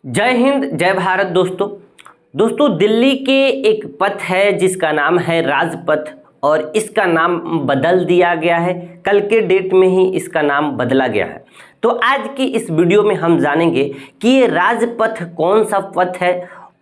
जय हिंद जय भारत। दोस्तों दिल्ली के एक पथ है जिसका नाम है राजपथ और इसका नाम बदल दिया गया है। कल के डेट में ही इसका नाम बदला गया है। तो आज की इस वीडियो में हम जानेंगे कि ये राजपथ कौन सा पथ है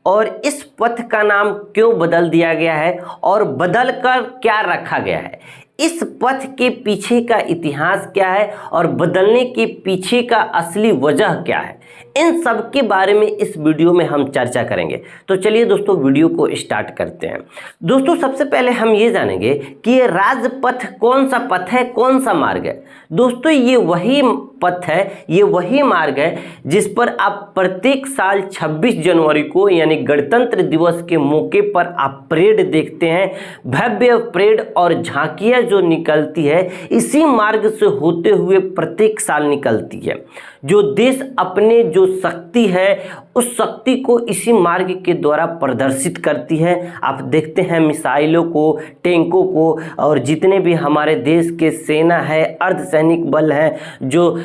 और इस पथ का नाम क्यों बदल दिया गया है और बदल कर क्या रखा गया है। इस पथ के पीछे का इतिहास क्या है और बदलने के पीछे का असली वजह क्या है, इन सब के बारे में इस वीडियो में हम चर्चा करेंगे। तो चलिए दोस्तों वीडियो को स्टार्ट करते हैं। दोस्तों सबसे पहले हम ये जानेंगे कि ये राजपथ कौन सा पथ है, कौन सा मार्ग है। दोस्तों ये वही पथ है, ये वही मार्ग है जिस पर आप प्रत्येक साल 26 जनवरी को यानी गणतंत्र दिवस के मौके पर आप परेड देखते हैं। भव्य परेड और झांकियां जो निकलती है इसी मार्ग से होते हुए प्रत्येक साल निकलती है। जो देश अपने जो शक्ति है उस शक्ति को इसी मार्ग के द्वारा प्रदर्शित करती है। आप देखते हैं मिसाइलों को, टैंकों को और जितने भी हमारे देश के सेना है, अर्धसैनिक बल है, जो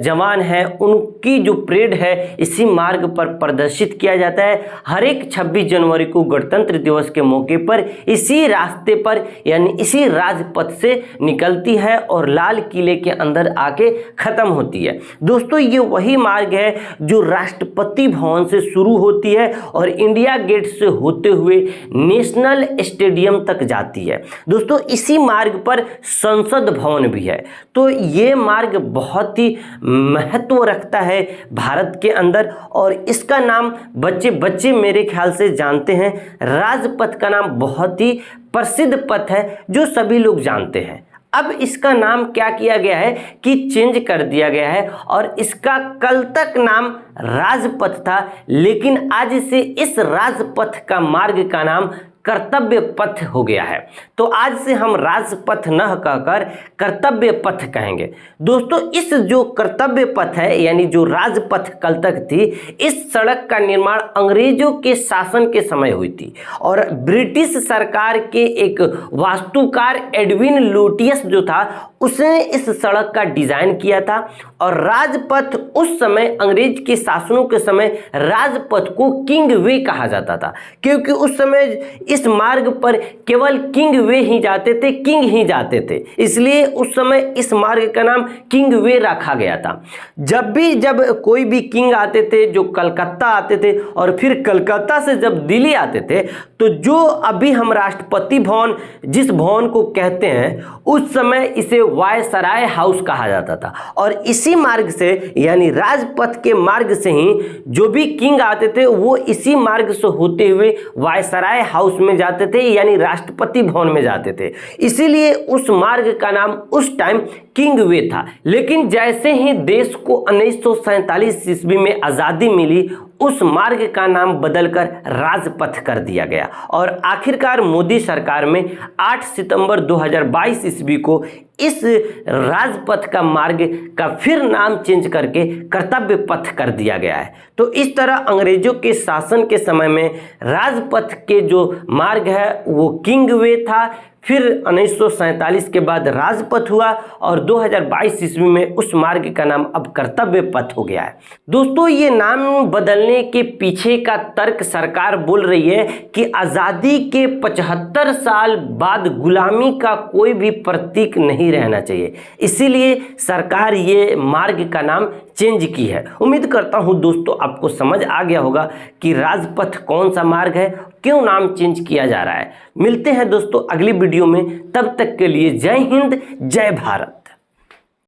जवान हैं, उनकी जो परेड है इसी मार्ग पर प्रदर्शित किया जाता है। हर एक 26 जनवरी को गणतंत्र दिवस के मौके पर इसी रास्ते पर यानी इसी राजपथ से निकलती है और लाल किले के अंदर आके खत्म होती है। दोस्तों ये वही मार्ग है जो राष्ट्रपति भवन से शुरू होती है और इंडिया गेट से होते हुए नेशनल स्टेडियम तक जाती है। दोस्तों इसी मार्ग पर संसद भवन भी है। तो ये मार्ग बहुत ही महत्व रखता है भारत के अंदर और इसका नाम बच्चे मेरे ख्याल से जानते हैं। राजपथ का नाम बहुत ही प्रसिद्ध पथ है जो सभी लोग जानते हैं। अब इसका नाम क्या किया गया है कि चेंज कर दिया गया है और इसका कल तक नाम राजपथ था, लेकिन आज से इस राजपथ का मार्ग का नाम कर्तव्य पथ हो गया है। तो आज से हम राजपथ न कहकर कर्तव्य पथ कहेंगे। दोस्तों इस जो कर्तव्य पथ है यानी जो राजपथ कल तक थी, इस सड़क का निर्माण अंग्रेजों के शासन के समय हुई थी और ब्रिटिश सरकार के एक वास्तुकार एडविन लुटियस जो था उसने इस सड़क का डिजाइन किया था। और राजपथ उस समय अंग्रेज के शासनों के समय राजपथ को किंग वे कहा जाता था, क्योंकि उस समय इस मार्ग पर केवल किंग वे ही जाते थे, किंग ही जाते थे, इसलिए उस समय इस मार्ग का नाम किंग वे रखा गया था। जब कोई भी किंग आते थे जो कलकत्ता आते थे और फिर कलकत्ता से जब दिल्ली आते थे, तो जो अभी हम राष्ट्रपति भवन जिस भवन को कहते हैं उस समय इसे वायसराय हाउस कहा जाता था। और इसी मार्ग से यानी राजपथ के मार्ग से ही जो भी किंग आते थे वो इसी मार्ग से होते हुए वायसराय हाउस में जाते थे यानी राष्ट्रपति भवन में जाते थे। इसीलिए उस मार्ग का नाम उस टाइम किंग वे था। लेकिन जैसे ही देश को 1947 ईस्वी में आज़ादी मिली, उस मार्ग का नाम बदलकर राजपथ कर दिया गया और आखिरकार मोदी सरकार में 8 सितंबर 2022 ईस्वी को इस राजपथ का मार्ग का फिर नाम चेंज करके कर्तव्य पथ कर दिया गया है। तो इस तरह अंग्रेजों के शासन के समय में राजपथ के जो मार्ग है वो किंग वे था, फिर 1947 के बाद राजपथ हुआ और 2022 ईस्वी में उस मार्ग का नाम अब कर्तव्य पथ हो गया है। दोस्तों ये नाम बदलने के पीछे का तर्क सरकार बोल रही है कि आज़ादी के 75 साल बाद गुलामी का कोई भी प्रतीक नहीं रहना चाहिए, इसीलिए सरकार ये मार्ग का नाम चेंज की है। उम्मीद करता हूँ दोस्तों आपको समझ आ गया होगा कि राजपथ कौन सा मार्ग है, क्यों नाम चेंज किया जा रहा है। मिलते हैं दोस्तों अगली वीडियो में, तब तक के लिए जय हिंद जय भारत।